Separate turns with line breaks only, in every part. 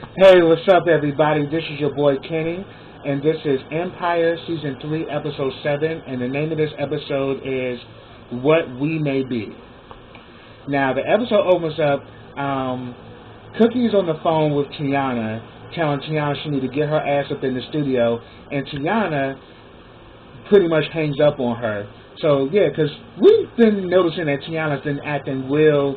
Hey, what's up, everybody? This is your boy Kenny, and this is Empire Season 3, Episode 7, and the name of this episode is What We May Be. Now, the episode opens up, Cookie's on the phone with Tiana, telling Tiana she need to get her ass up in the studio, and Tiana pretty much hangs up on her. So, yeah, because we've been noticing that Tiana's been acting real,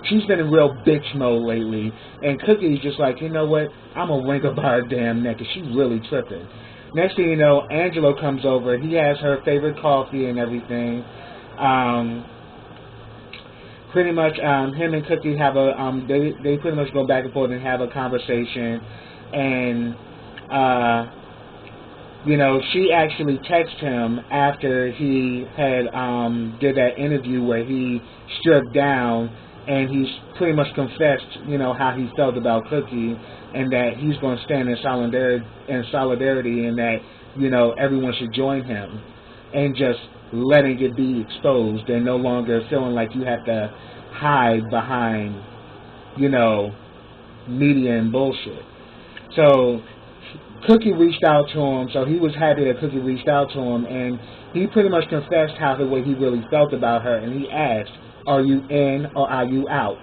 she's been in real bitch mode lately. And Cookie's just like, you know what? I'm going to wring up her damn neck, because she's really tripping. Next thing you know, Angelo comes over. He has her favorite coffee and everything. Pretty much, him and Cookie have they pretty much go back and forth and have a conversation. And, she actually texted him after he had did that interview where he stripped down, and he's pretty much confessed, how he felt about Cookie, and that he's going to stand in solidarity, and that, everyone should join him, and just letting it be exposed, and no longer feeling like you have to hide behind, media and bullshit. So Cookie reached out to him, so he was happy that Cookie reached out to him, and he pretty much confessed how the way he really felt about her, and he asked, are you in or are you out?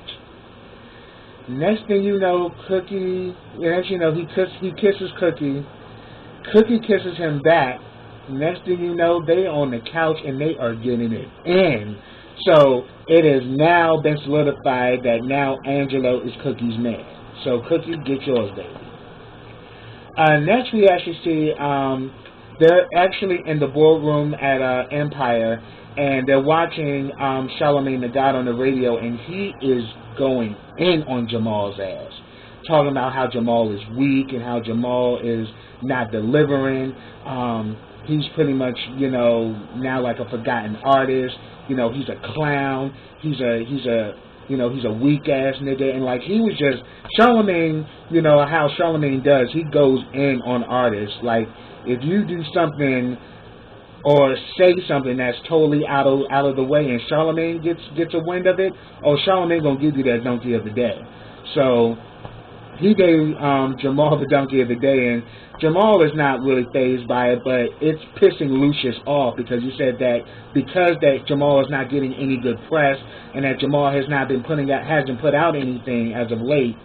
Next thing you know, he kisses Cookie. Cookie kisses him back. Next thing you know, they on the couch and they are getting it in. So it has now been solidified that now Angelo is Cookie's man. So Cookie, get yours, baby. Next, we actually see they're actually in the boardroom at Empire, and they're watching Charlamagne the God on the radio, and he is going in on Jamal's ass, talking about how Jamal is weak and how Jamal is not delivering. He's pretty much, now like a forgotten artist. He's a clown. He's a weak ass nigga, and like he was just Charlamagne, how Charlamagne does. He goes in on artists. Like if you do something or say something that's totally out of the way, and Charlamagne gets a wind of it, Charlamagne gonna give you that donkey of the day. So he gave Jamal the donkey of the day, and Jamal is not really fazed by it, but it's pissing Lucius off because he said that because that Jamal is not getting any good press, and that Jamal hasn't put out anything as of late,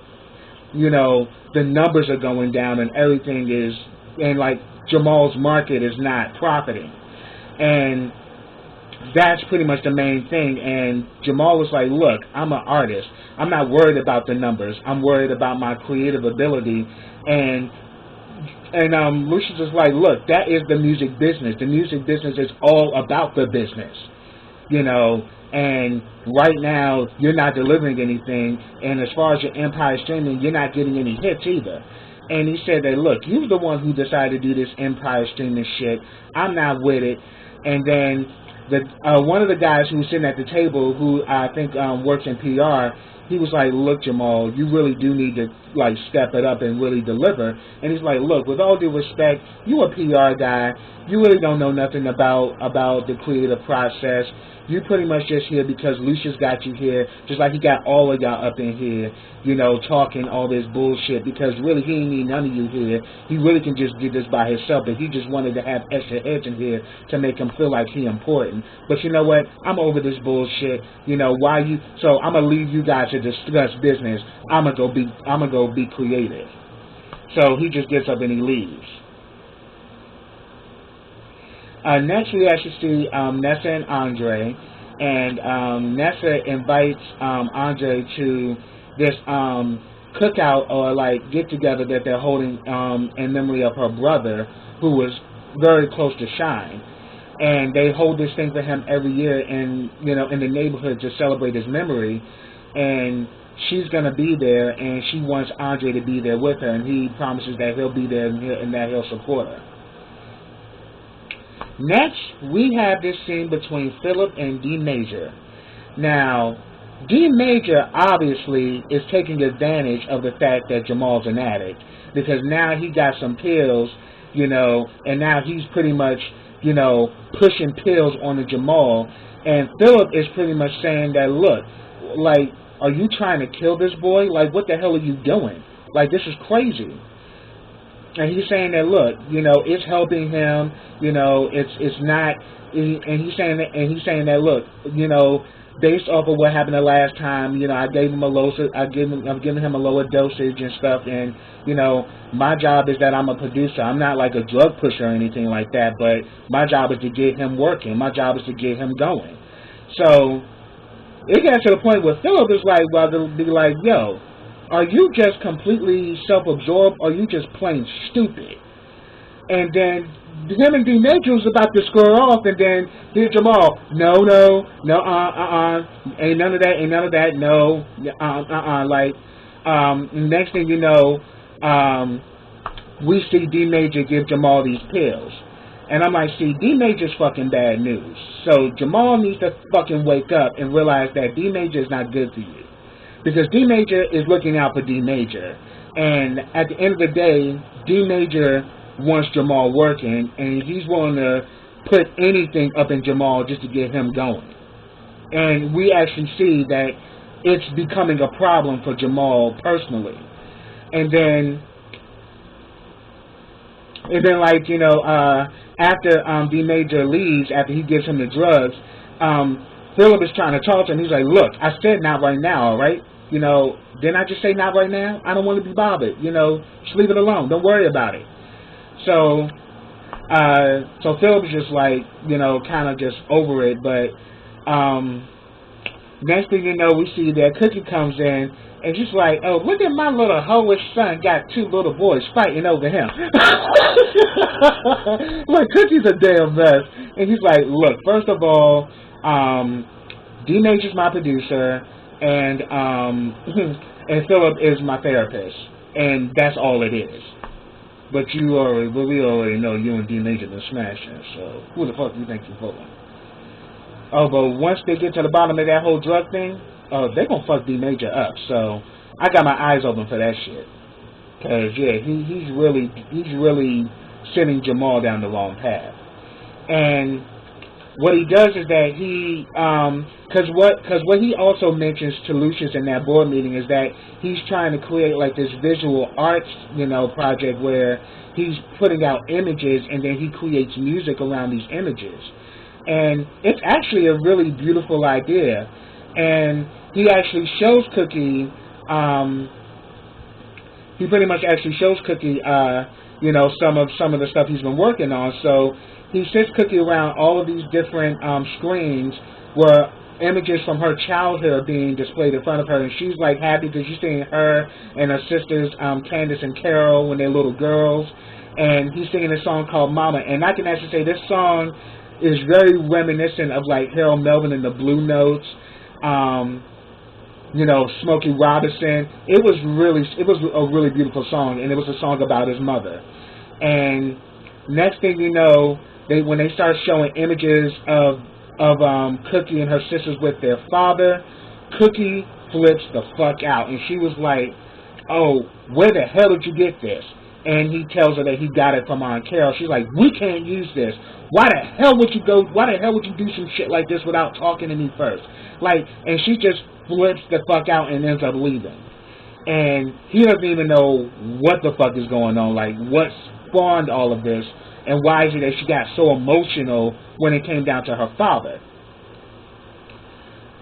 the numbers are going down and everything is, and like Jamal's market is not profiting. And that's pretty much the main thing. And Jamal was like, look, I'm an artist. I'm not worried about the numbers. I'm worried about my creative ability. And Lucius is like, look, that is the music business. The music business is all about the business. And right now, you're not delivering anything. And as far as your Empire streaming, you're not getting any hits either. And he said that, look, you're the one who decided to do this Empire streaming shit. I'm not with it. And then one of the guys who was sitting at the table, who I think works in PR, he was like, look, Jamal, you really do need to like step it up and really deliver. And he's like, look, with all due respect, you a PR guy. You really don't know nothing about the creative process. You pretty much just here because Lucius got you here, just like he got all of y'all up in here, talking all this bullshit, because really he ain't need none of you here. He really can just do this by himself, but he just wanted to have extra heads in here to make him feel like he important. But you know what? I'm over this bullshit. So I'm gonna leave you guys to discuss business. I'm gonna go be creative. So he just gets up and he leaves. Next, we actually see Nessa and Andre, and Nessa invites Andre to this cookout or like get together that they're holding in memory of her brother, who was very close to Shine. And they hold this thing for him every year, in the neighborhood to celebrate his memory. And she's gonna be there, and she wants Andre to be there with her, and he promises that he'll be there and that he'll support her. Next, we have this scene between Philip and D Major. Now, D Major obviously is taking advantage of the fact that Jamal's an addict, because now he got some pills, and now he's pretty much, pushing pills on the Jamal, and Philip is pretty much saying that, look, like, are you trying to kill this boy? Like, what the hell are you doing? Like, this is crazy. And he's saying that, look, it's helping him. It's not. And he's saying that, look, based off of what happened the last time, I gave him I'm giving him a lower dosage and stuff, and my job is that I'm a producer. I'm not like a drug pusher or anything like that, but my job is to get him working. My job is to get him going. So it got to the point where Philip is like, well, they'll be like, yo, are you just completely self-absorbed, or are you just plain stupid? And then him and D Major was about to square off, and then did Jamal, no, ain't none of that, no, like, next thing you know, we see D Major give Jamal these pills. And I'm like, see, D Major's fucking bad news. So Jamal needs to fucking wake up and realize that D Major is not good for you. Because D Major is looking out for D Major. And at the end of the day, D Major wants Jamal working, and he's willing to put anything up in Jamal just to get him going. And we actually see that it's becoming a problem for Jamal personally. And then like, after D Major leaves, after he gives him the drugs, Philip is trying to talk to him. He's like, look, I said not right now, all right? Didn't I just say not right now? I don't want to be bothered. Just leave it alone. Don't worry about it. So Philip's just like, kind of just over it. But next thing you know, we see that Cookie comes in, and she's like, oh, look at my little hoish son got two little boys fighting over him. Like, Cookie's a damn mess. And he's like, look, first of all, D Major's my producer, and Philip is my therapist, and that's all it is. But we already know you and D Major been smashing, so who the fuck do you think you're fooling? Oh, but once they get to the bottom of that whole drug thing, they're gonna fuck D Major up. So I got my eyes open for that shit. Cause yeah, he's really sending Jamal down the wrong path. And what he does is that cause what he also mentions to Lucius in that board meeting is that he's trying to create like this visual arts, project where he's putting out images, and then he creates music around these images. And it's actually a really beautiful idea. And he actually shows Cookie, he pretty much actually shows Cookie, some of the stuff he's been working on. So he sits Cookie around all of these different screens where images from her childhood are being displayed in front of her, and she's like happy because she's seeing her and her sisters, Candace and Carol, when they're little girls. And he's singing a song called Mama. And I can actually say this song is very reminiscent of like Harold Melvin and the Blue Notes, Smokey Robinson. It was a really beautiful song, and it was a song about his mother. And next thing you know, when they start showing images of Cookie and her sisters with their father, Cookie flips the fuck out, and she was like, oh, where the hell did you get this? And he tells her that he got it from Aunt Carol. She's like, we can't use this. Why the hell would you do some shit like this without talking to me first? Like, and she just flips the fuck out and ends up leaving. And he doesn't even know what the fuck is going on, like what spawned all of this, and why is it that she got so emotional when it came down to her father.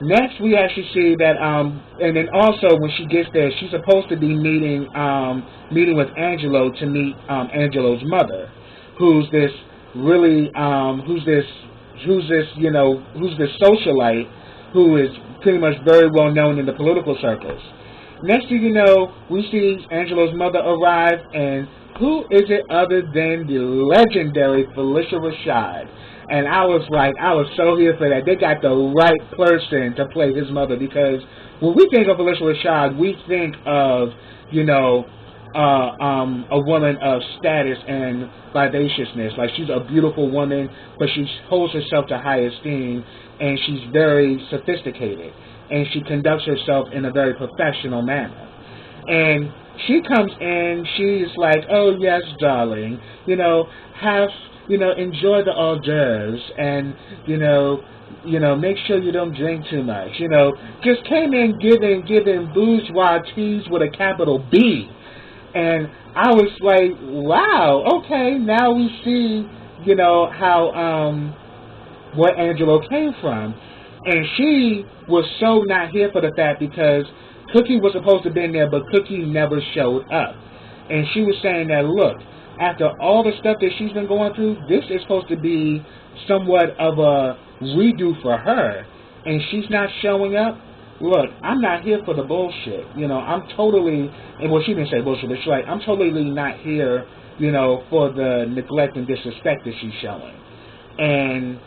Next, we actually see that, and then also when she gets there, she's supposed to be meeting with Angelo to meet Angelo's mother, who's this socialite who is pretty much very well known in the political circles. Next thing you know, we see Angelo's mother arrive, and who is it other than the legendary Phylicia Rashad? And I was so here for that. They got the right person to play his mother, because when we think of Phylicia Rashad, we think of, a woman of status and vivaciousness. Like, she's a beautiful woman, but she holds herself to high esteem, and she's very sophisticated, and she conducts herself in a very professional manner. And she comes in, she's like, oh yes, darling, enjoy the hors d'oeuvres, and, make sure you don't drink too much, just came in giving bourgeois teas with a capital B. And I was like, wow, okay, now we see, how where Angelo came from. And she was so not here for the fact because Cookie was supposed to be in there, but Cookie never showed up. And she was saying that, look, after all the stuff that she's been going through, this is supposed to be somewhat of a redo for her. And she's not showing up. Look, I'm not here for the bullshit. I'm totally, and well, she didn't say bullshit, but she's like, I'm totally not here, for the neglect and disrespect that she's showing. And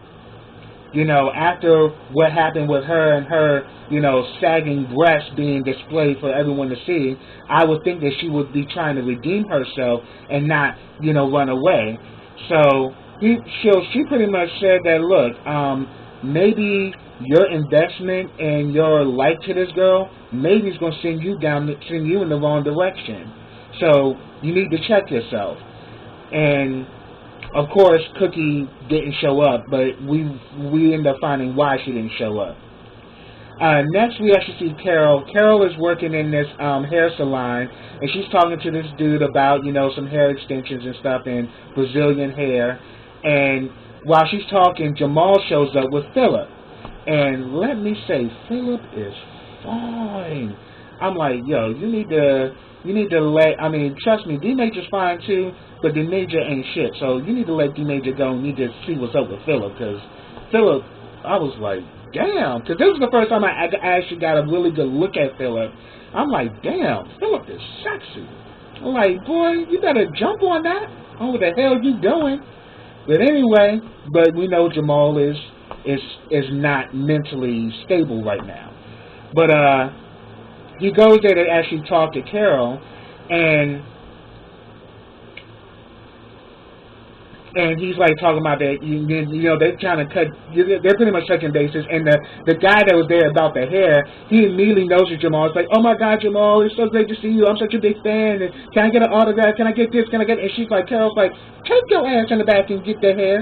after what happened with her and her, sagging breasts being displayed for everyone to see, I would think that she would be trying to redeem herself and not, run away. So she pretty much said that, look, maybe your investment and your like to this girl, maybe it's going to send you in the wrong direction. So you need to check yourself. And of course, Cookie didn't show up, but we end up finding why she didn't show up. Next, we actually see Carol. Carol is working in this hair salon, and she's talking to this dude about, some hair extensions and stuff and Brazilian hair. And while she's talking, Jamal shows up with Philip. And let me say, Philip is fine. I'm like, yo, you need to trust me, D Major's fine too, but D Major ain't shit. So you need to let D Major go and need to see what's up with Philip, because Philip, I was like, damn, because this was the first time I actually got a really good look at Philip. I'm like, damn, Philip is sexy. I'm like, boy, you better jump on that. Oh, what the hell you doing? But anyway, we know Jamal is not mentally stable right now. But he goes there to actually talk to Carol, and he's like talking about that, they're trying to they're pretty much touching bases, and the guy that was there about the hair, he immediately knows that Jamal. It's like, oh my God, Jamal, it's so great to see you, I'm such a big fan, and can I get an autograph, can I get this, can I get, and she's like, Carol's like, take your ass in the back and get the hair,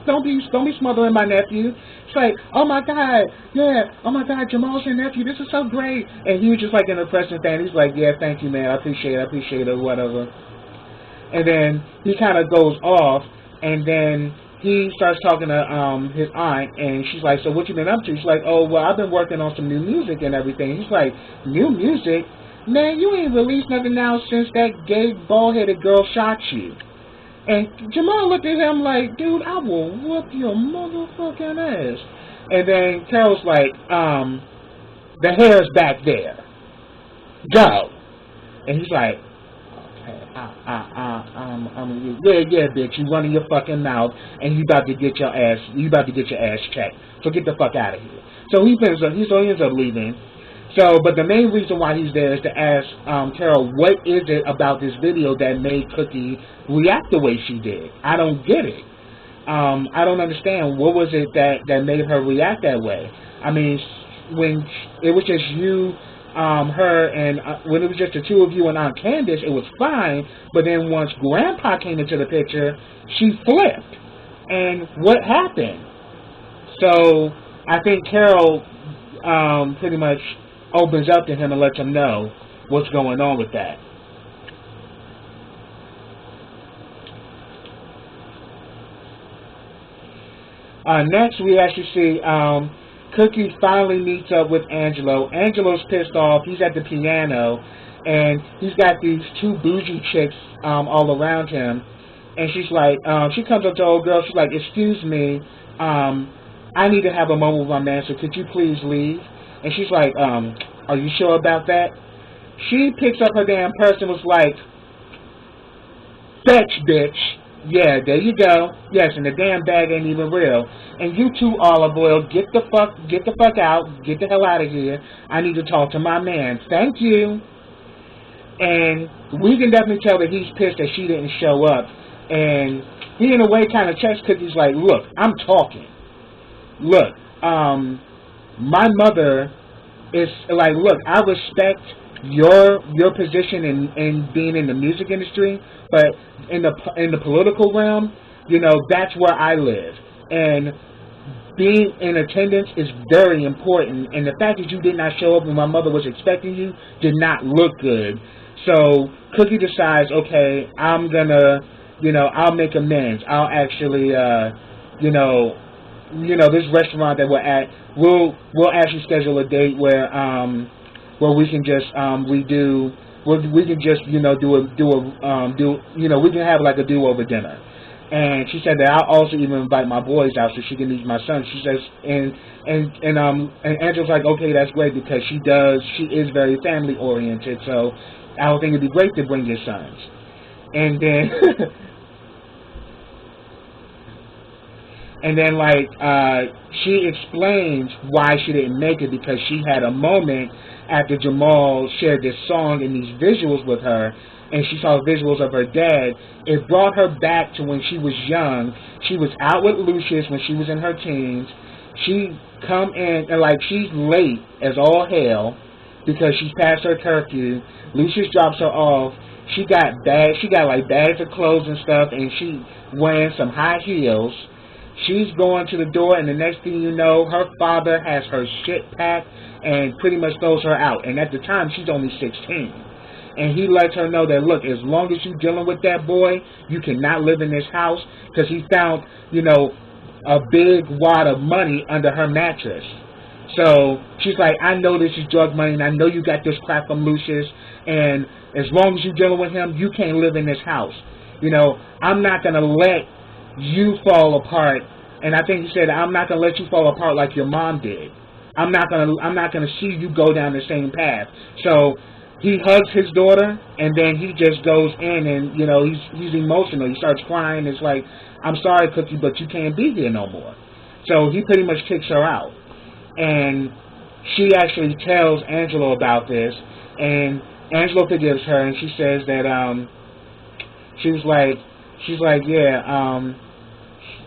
don't be smothering my nephew. It's like, oh my God, yeah, oh my God, Jamal's your nephew, this is so great. And he was just like an impressive fan. He's like, yeah, thank you, man, I appreciate it, whatever. And then he kind of goes off, and then he starts talking to his aunt, and she's like, so what you been up to? She's like, oh, well, I've been working on some new music and everything. He's like, new music? Man, you ain't released nothing now since that gay, bald-headed girl shot you. And Jamal looked at him like, dude, I will whoop your motherfucking ass. And then Carol's like, the hair's back there. Go. And he's like, yeah, bitch, you running your fucking mouth, and you about to get your ass checked. So get the fuck out of here. So he ends up leaving. So, but the main reason why he's there is to ask Carol, what is it about this video that made Cookie react the way she did? I don't get it. I don't understand. What was it that made her react that way? I mean, when it was just you, her, and when it was just the two of you and Aunt Candace, it was fine. But then once Grandpa came into the picture, she flipped. And what happened? So I think Carol pretty much opens up to him and lets him know what's going on with that. Next, we actually see Cookie finally meets up with Angelo. Angelo's pissed off. He's at the piano, and he's got these two bougie chicks all around him. And she's like, she comes up to the old girl. She's like, excuse me, I need to have a moment with my man, so could you please leave? And she's like, are you sure about that? She picks up her damn purse and was like, fetch, bitch. Yeah, there you go. Yes, and the damn bag ain't even real. And you too, Olive Oil, get the fuck out. Get the hell out of here. I need to talk to my man. Thank you. And we can definitely tell that he's pissed that she didn't show up. And he, in a way, kind of checks Cookie's like, look, I'm talking. Look, my mother is like, look, I respect your position in being in the music industry, but in the political realm, that's where I live. And being in attendance is very important, and the fact that you did not show up when my mother was expecting you did not look good. So Cookie decides, okay, I'm gonna, I'll make amends. I'll actually, this restaurant that we're at, we'll actually schedule a date where we can just redo. We can just we can have like a do-over dinner. And she said that I'll also even invite my boys out so she can meet my son. She says, and Angela's like, okay, that's great, because she is very family oriented. So I would think it'd be great to bring your sons. And then and then she explains why she didn't make it, because she had a moment after Jamal shared this song and these visuals with her, and she saw visuals of her dad. It brought her back to when she was young. She was out with Lucius when she was in her teens. She come in and she's late as all hell because she's past her curfew. Lucius drops her off. She got bags of clothes and stuff, and she wearing some high heels. She's going to the door, and the next thing you know, her father has her shit packed and pretty much throws her out. And at the time, she's only 16. And he lets her know that, look, as long as you're dealing with that boy, you cannot live in this house, because he found, a big wad of money under her mattress. So she's like, I know this is drug money, and I know you got this crap from Lucius, and as long as you're dealing with him, you can't live in this house. I'm not going to let you fall apart. And I think he said, I'm not going to let you fall apart like your mom did. I'm not going to see you go down the same path. So he hugs his daughter, and then he just goes in, and he's emotional. He starts crying. It's like, I'm sorry, Cookie, but you can't be here no more. So he pretty much kicks her out, and she actually tells Angelo about this, and Angelo forgives her, and she says that she's like yeah.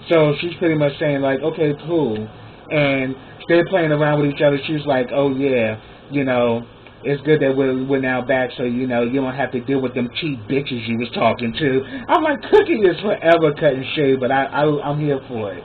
So she's pretty much saying okay, cool, and they're playing around with each other. She's like, oh yeah, it's good that we're now back, so you don't have to deal with them cheap bitches you was talking to. I'm like, Cookie is forever cutting shade, but I'm here for it.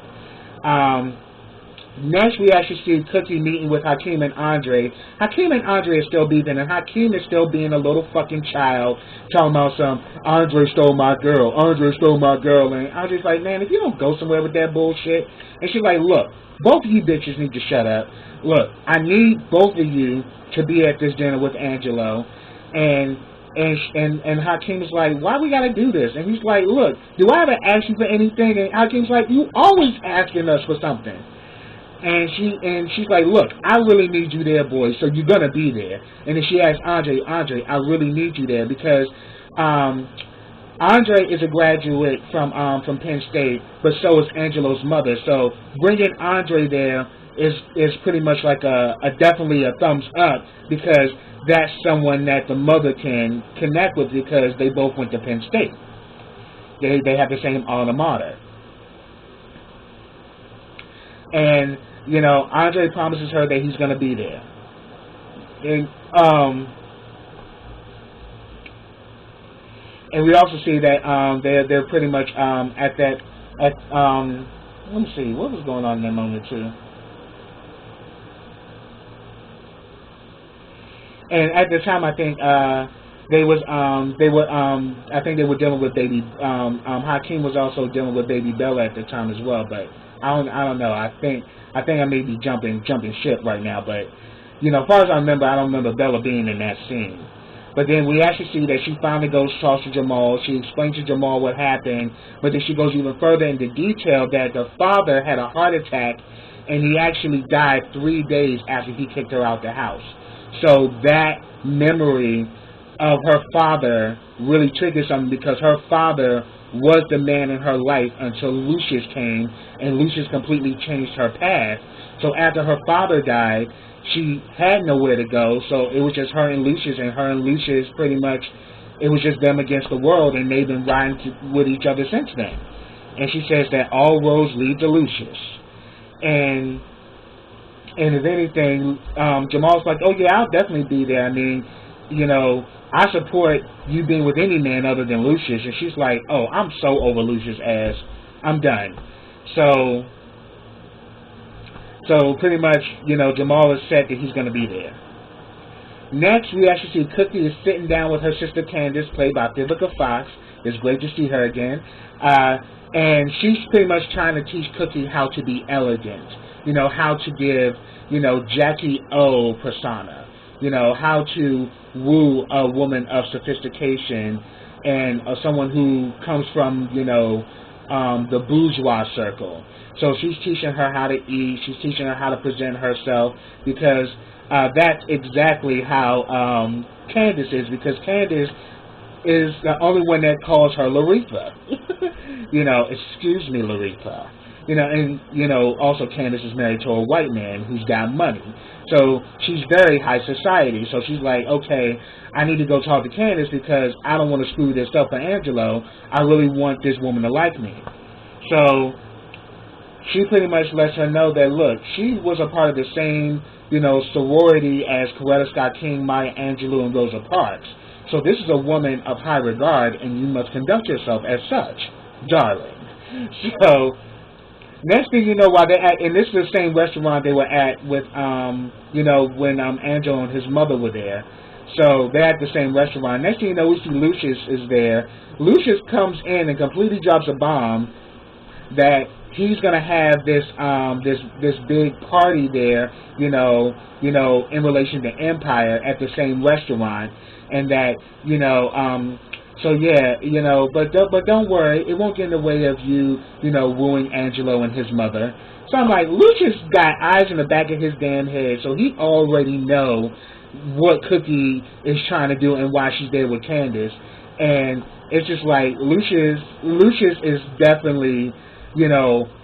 Next, we actually see Cookie meeting with Hakeem and Andre. Hakeem and Andre are still beefing, and Hakeem is still being a little fucking child, talking about Andre stole my girl, Andre stole my girl, and Andre's like, man, if you don't go somewhere with that bullshit. And she's like, look, both of you bitches need to shut up. Look, I need both of you to be at this dinner with Angelo. And Hakeem is like, why we gotta do this? And he's like, look, do I ever ask you for anything? And Hakeem's like, you always asking us for something. And she's like, look, I really need you there, boy, so you're gonna be there. And then she asks Andre, I really need you there, because Andre is a graduate from Penn State, but so is Angelo's mother. So bringing Andre there is pretty much like definitely a thumbs up, because that's someone that the mother can connect with, because they both went to Penn State. They have the same alma mater. And Andre promises her that he's going to be there. And we also see that they're pretty much let me see, what was going on in that moment too. And at the time, I think they were dealing with baby. Hakeem was also dealing with baby Bella at the time as well, but I don't know. I think I may be jumping ship right now, but as far as I remember, I don't remember Bella being in that scene. But then we actually see that she finally goes to talk to Jamal. She explains to Jamal what happened, but then she goes even further into detail that the father had a heart attack, and he actually died 3 days after he kicked her out the house. So that memory of her father really triggered something, because her father was the man in her life until Lucius came, and Lucius completely changed her path. So after her father died, she had nowhere to go, so it was just her and Lucius pretty much, it was just them against the world, and they've been riding with each other since then. And she says that all roads lead to Lucius. And if anything, Jamal's like, oh yeah, I'll definitely be there. I mean, I support you being with any man other than Lucius. And she's like, oh, I'm so over Lucius' ass. I'm done. So So pretty much, Jamal is set that he's going to be there. Next, we actually see Cookie is sitting down with her sister Candace, played by Vivica Fox. It's great to see her again. And she's pretty much trying to teach Cookie how to be elegant. How to give, Jackie O persona. How to woo a woman of sophistication and someone who comes from, the bourgeois circle. So she's teaching her how to eat. She's teaching her how to present herself, because that's exactly how Candace is, because Candace is the only one that calls her Laretha. Excuse me, Laretha. And also Candace is married to a white man who's got money. So she's very high society. So she's like, okay, I need to go talk to Candace because I don't want to screw this up for Angelo. I really want this woman to like me. So she pretty much lets her know that, look, she was a part of the same, sorority as Coretta Scott King, Maya Angelou, and Rosa Parks. So this is a woman of high regard, and you must conduct yourself as such, darling. So next thing you know, while they're at, and this is the same restaurant they were at with, when Angelo and his mother were there. So they're at the same restaurant. Next thing you know, we see Lucius is there. Lucius comes in and completely drops a bomb that he's gonna have this big party there, in relation to Empire at the same restaurant, and that so yeah, but don't worry, it won't get in the way of you, wooing Angelo and his mother. So I'm like, Lucius got eyes in the back of his damn head, so he already know what Cookie is trying to do and why she's there with Candace, and it's just like Lucius is definitely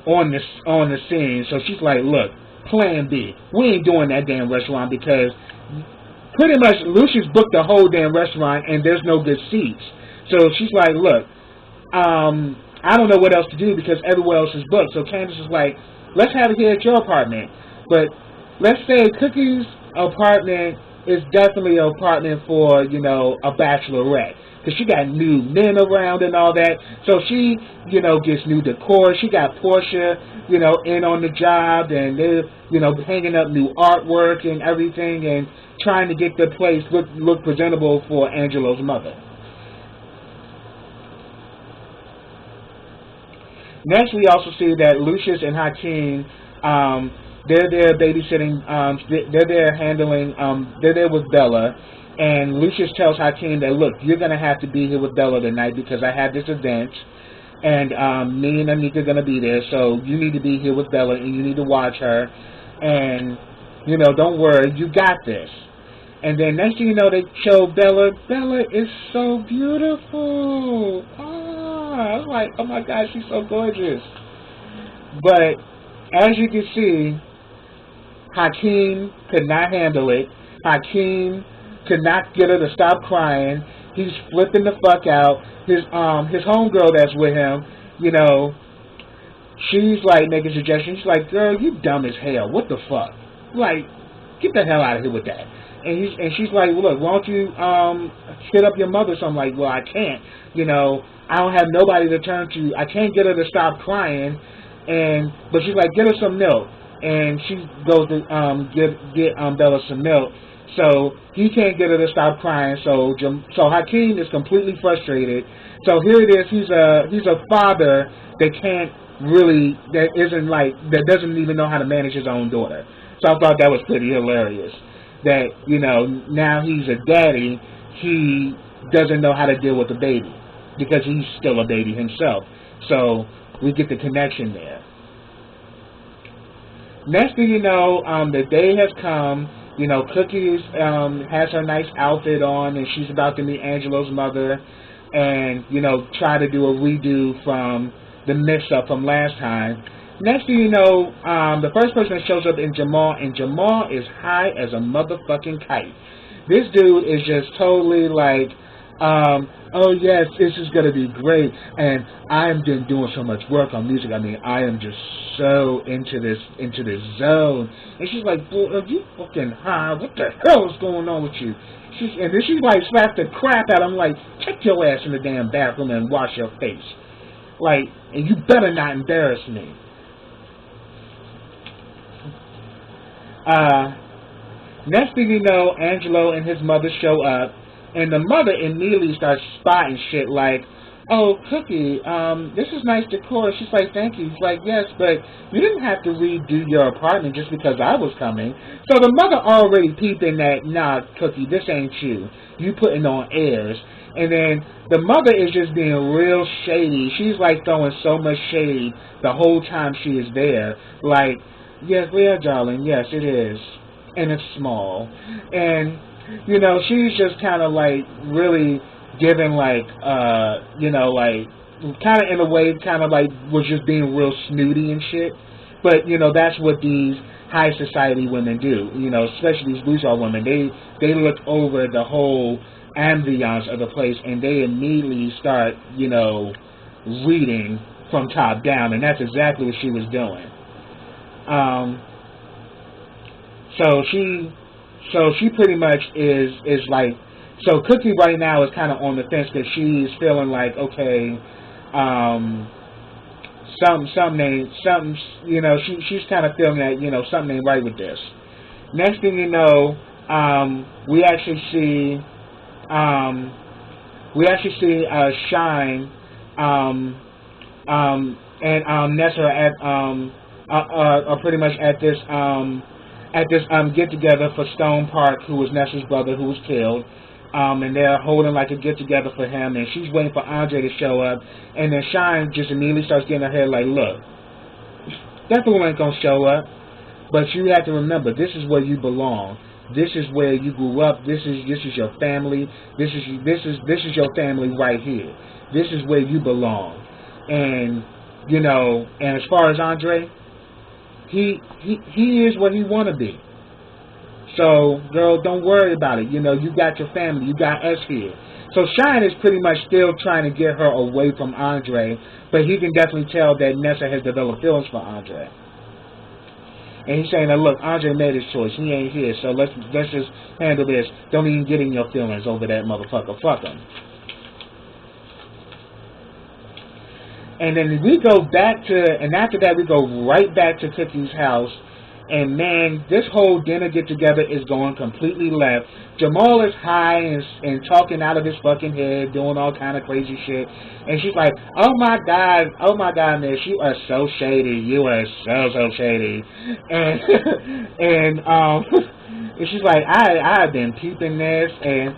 on the scene. So she's like, look, plan B. We ain't doing that damn restaurant, because pretty much Lucius booked the whole damn restaurant and there's no good seats. So she's like, look, I don't know what else to do because everywhere else is booked. So Candace is like, let's have it here at your apartment. But let's say Cookie's apartment is definitely an apartment for, a bachelorette. Because she got new men around and all that. So she, gets new decor. She got Portia, in on the job. And they're, hanging up new artwork and everything. And trying to get the place look presentable for Angelo's mother. Next, we also see that Lucius and Hakeem, they're there babysitting, they're there handling, they're there with Bella. And Lucius tells Hakeem that, look, you're going to have to be here with Bella tonight because I have this event, and me and Anika are going to be there, so you need to be here with Bella, and you need to watch her, and, don't worry, you got this. And then next thing you know, they show Bella. Bella is so beautiful. I was like, oh my God, she's so gorgeous. But as you can see, Hakeem could not handle it. Hakeem could not get her to stop crying. He's flipping the fuck out. His homegirl that's with him, she's like making suggestions. She's like, girl, you dumb as hell. What the fuck? Like, get the hell out of here with that. And she's like, well, look, why don't you hit up your mother? So I'm like, well, I can't. I don't have nobody to turn to. I can't get her to stop crying. But she's like, get her some milk. And she goes to get Bella some milk. So he can't get her to stop crying. So Hakeem is completely frustrated. So here it is. He's a father that doesn't even know how to manage his own daughter. So I thought that was pretty hilarious. That now he's a daddy. He doesn't know how to deal with the baby because he's still a baby himself. So we get the connection there. Next thing you know, the day has come. Cookie has her nice outfit on, and she's about to meet Angelo's mother, and try to do a redo from the mix-up from last time. Next thing you know, the first person that shows up is Jamal, and Jamal is high as a motherfucking kite. This dude is just totally like, oh yes, this is gonna be great, and I'm been doing so much work on music. I mean, I am just so into this zone. And she's like, well, are you fucking high? What the hell is going on with you? And then she like slapped the crap out of him, like, take your ass in the damn bathroom and wash your face. Like, and you better not embarrass me. Uh, Next thing you know, Angelo and his mother show up, and the mother immediately starts spotting shit like, "Oh, Cookie, this is nice decor." She's like, "Thank you." He's like, "Yes, but you didn't have to redo your apartment just because I was coming." So the mother already peeping that, "Nah, Cookie, this ain't you. You putting on airs." And then the mother is just being real shady. She's like throwing so much shade the whole time she is there. Like, "Yes, yeah, darling, yes, it is. And it's small." And, she's just kind of like really giving like, like kind of in a way kind of like was just being real snooty and shit. But, that's what these high society women do, especially these bourgeois women. They look over the whole ambiance of the place and they immediately start, reading from top down. And that's exactly what she was doing. So she pretty much is like, so Cookie right now is kind of on the fence because she's feeling like, okay, she's kind of feeling that, something ain't right with this. Next thing you know, we actually see Shine, and Nessa are pretty much at this get together for Stone Park, who was Nessa's brother, who was killed. And they're holding like a get together for him, and she's waiting for Andre to show up, and then Shine just immediately starts getting her head like, "Look, that fool ain't gonna show up, but you have to remember, this is where you belong. This is where you grew up. This is your family. This is your family right here. This is where you belong." And and as far as Andre, he is what he wanna be. So, girl, don't worry about it. You got your family. You got us here. So Shine is pretty much still trying to get her away from Andre, but he can definitely tell that Nessa has developed feelings for Andre. And he's saying that, "Look, Andre made his choice. He ain't here, so let's just handle this. Don't even get in your feelings over that motherfucker. Fuck him." And then we go back and after that we go right back to Cookie's house. And man, this whole dinner get together is going completely left. Jamal is high and talking out of his fucking head, doing all kind of crazy shit. And she's like, oh my god, miss, you are so shady. You are so shady." And and she's like, I've been peeping this, and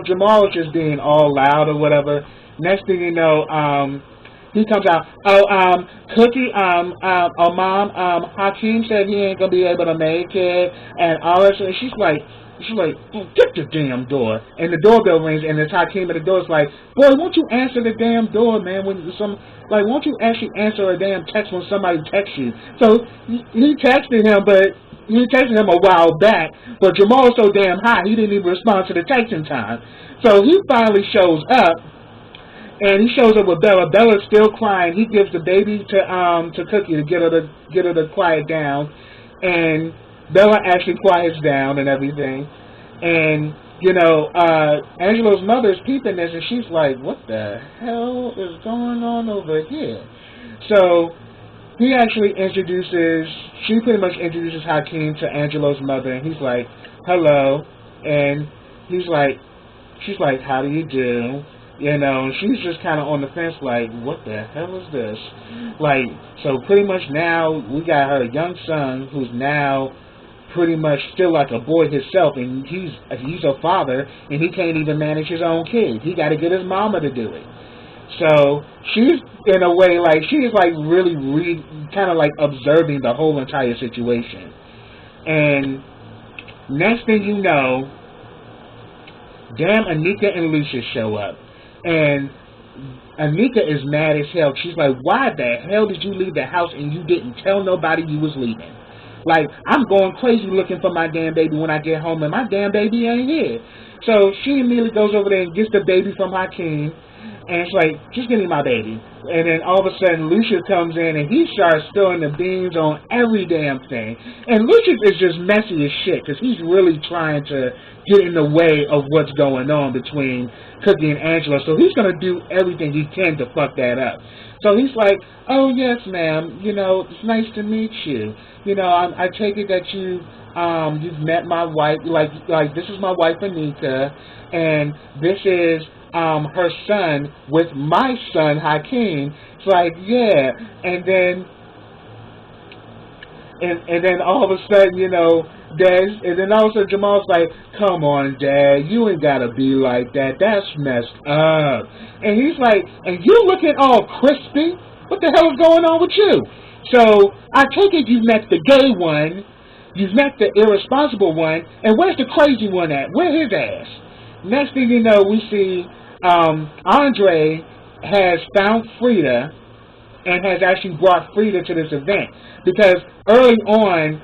Jamal is just being all loud or whatever. Next thing you know, he comes out, Cookie, Mom, Hakeem said he ain't gonna be able to make it, and all that. And she's like, "Oh, get the damn door." And the doorbell rings, and it's Hakeem at the door. It's like, "Boy, won't you answer the damn door, man? Won't you actually answer a damn text when somebody texts you?" So he texted him, a while back, but Jamal was so damn high, he didn't even respond to the text in time. So he finally shows up. And he shows up with Bella. Bella's still crying. He gives the baby to Cookie to get her to quiet down, and Bella actually quiets down and everything. And Angelo's mother is peeping this, and she's like, "What the hell is going on over here?" So she pretty much introduces Hakeem to Angelo's mother, and he's like, "Hello," and she's like, "How do you do?" And she's just kind of on the fence like, what the hell is this? Like, so pretty much now we got her young son who's now pretty much still like a boy himself, and he's a father, and he can't even manage his own kid. He got to get his mama to do it. So she's in a way like, she is like really kind of like observing the whole entire situation. And next thing you know, damn, Anika and Lucius show up. And Anika is mad as hell. She's like, "Why the hell did you leave the house and you didn't tell nobody you was leaving? Like, I'm going crazy looking for my damn baby when I get home, and my damn baby ain't here." So she immediately goes over there and gets the baby from Hakeem, and it's like, "Just give me my baby." And then all of a sudden, Lucius comes in, and he starts spilling the beans on every damn thing. And Lucius is just messy as shit, because he's really trying to get in the way of what's going on between Cookie and Angela. So he's going to do everything he can to fuck that up. So he's like, "Oh, yes, ma'am, it's nice to meet you. I take it that you you've met my wife, like this is my wife Anika, and this is her son with my son Hakeem. It's like, yeah, and then all of a sudden, and then all of a sudden Jamal's like, come on, Dad, you ain't gotta be like that. That's messed up. And he's like, and you looking all crispy? What the hell is going on with you? So I take it you've met the gay one, you've met the irresponsible one, and where's the crazy one at? Where's his ass? Next thing you know, we see Andre has found Frida and has actually brought Frida to this event. Because early on,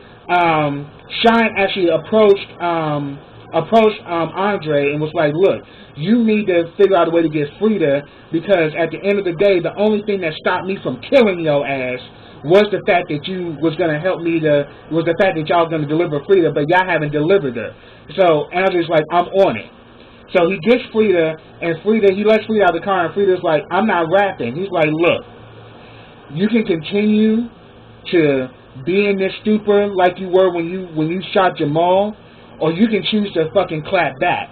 Shine actually approached Andre and was like, look, you need to figure out a way to get Frida, because at the end of the day, the only thing that stopped me from killing your ass was the fact that you was going to help me was the fact that y'all going to deliver Frida, but y'all haven't delivered her. So Andre's like, I'm on it. So he gets Frida, and he lets Frida out of the car, and Frida's like, I'm not rapping. He's like, look, you can continue to be in this stupor like you were when you shot Jamal, or you can choose to fucking clap back.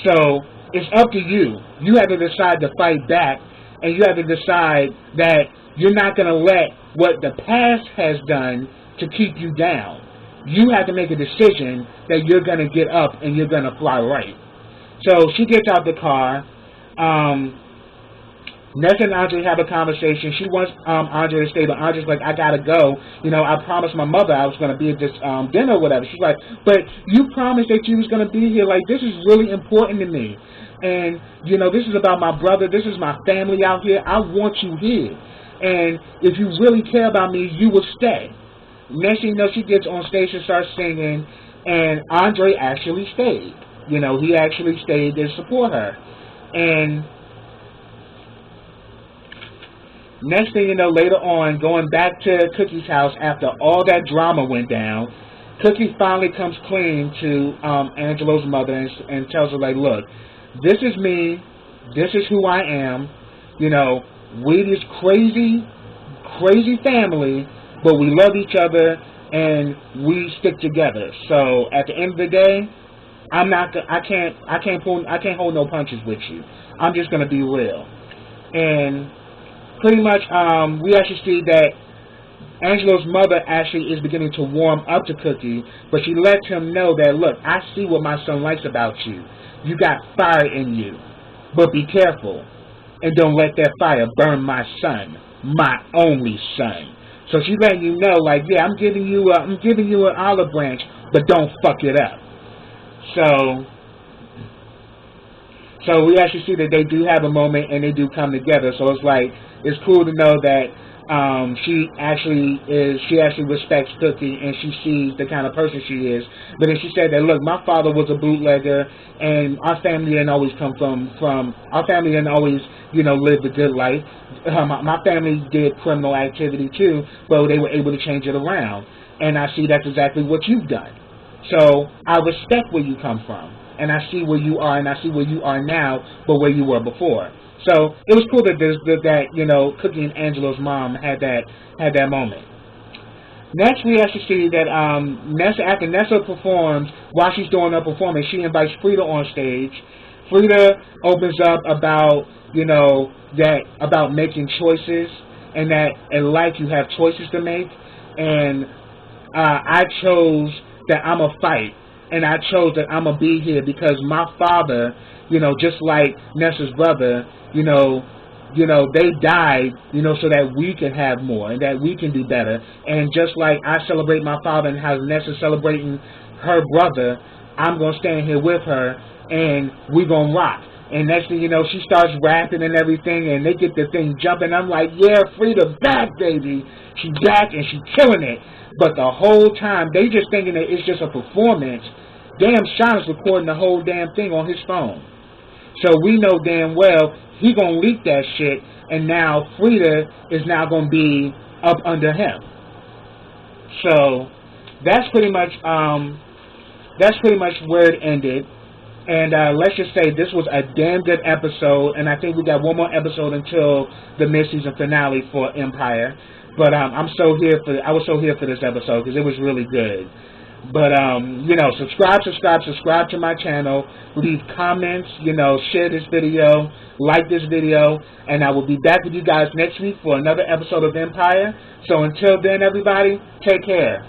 So it's up to you. You have to decide to fight back, and you have to decide that you're not going to let what the past has done to keep you down. You have to make a decision that you're going to get up and you're going to fly right. So she gets out the car. Nessa and Andre have a conversation. She wants Andre to stay, but Andre's like, I gotta go. I promised my mother I was going to be at this dinner or whatever. She's like, but you promised that you was going to be here. Like, this is really important to me. And, this is about my brother. This is my family out here. I want you here. And if you really care about me, you will stay. Next thing you know, she gets on stage and starts singing, and Andre actually stayed. He actually stayed to support her. And next thing you know, later on, going back to Cookie's house after all that drama went down, Cookie finally comes clean to Angelo's mother and tells her, like, look, this is me. This is who I am. We this crazy family, but we love each other and we stick together. So at the end of the day, I can't hold no punches with you. I'm just gonna be real. And pretty much, we actually see that Angelo's mother actually is beginning to warm up to Cookie, but she lets him know that, look, I see what my son likes about you. You got fire in you, but be careful and don't let that fire burn my son, my only son. So she's letting you know, like, yeah, I'm giving you an olive branch, but don't fuck it up. So we actually see that they do have a moment and they do come together. So it's like, it's cool to know that she actually respects Cookie and she sees the kind of person she is. But then she said that, look, my father was a bootlegger and our family didn't always live the good life. My family did criminal activity too, but they were able to change it around. And I see that's exactly what you've done. So I respect where you come from. And I see where you are, and I see where you are now, but where you were before. So it was cool that Cookie and Angelo's mom had that moment. Next, we actually see that after Nessa performs, while she's doing her performance, she invites Frida on stage. Frida opens up about about making choices, and that in life you have choices to make. And I chose that I'm a fight. And I chose that I'm going to be here because my father, just like Nessa's brother, they died, so that we can have more and that we can do better. And just like I celebrate my father and how Nessa's celebrating her brother, I'm going to stand here with her and we're going to rock. And next thing you know, she starts rapping and everything and they get the thing jumping. I'm like, yeah, Frida back, baby. She back and she killing it. But the whole time, they just thinking that it's just a performance. Damn, Sean's recording the whole damn thing on his phone. So we know damn well he gonna leak that shit, and now Frida is now gonna be up under him. So that's pretty much where it ended. And let's just say this was a damn good episode, and I think we got one more episode until the mid-season finale for Empire. But I was so here for this episode because it was really good. But, you know, subscribe to my channel. Leave comments, you know, share this video, like this video, and I will be back with you guys next week for another episode of Empire. So until then, everybody, take care.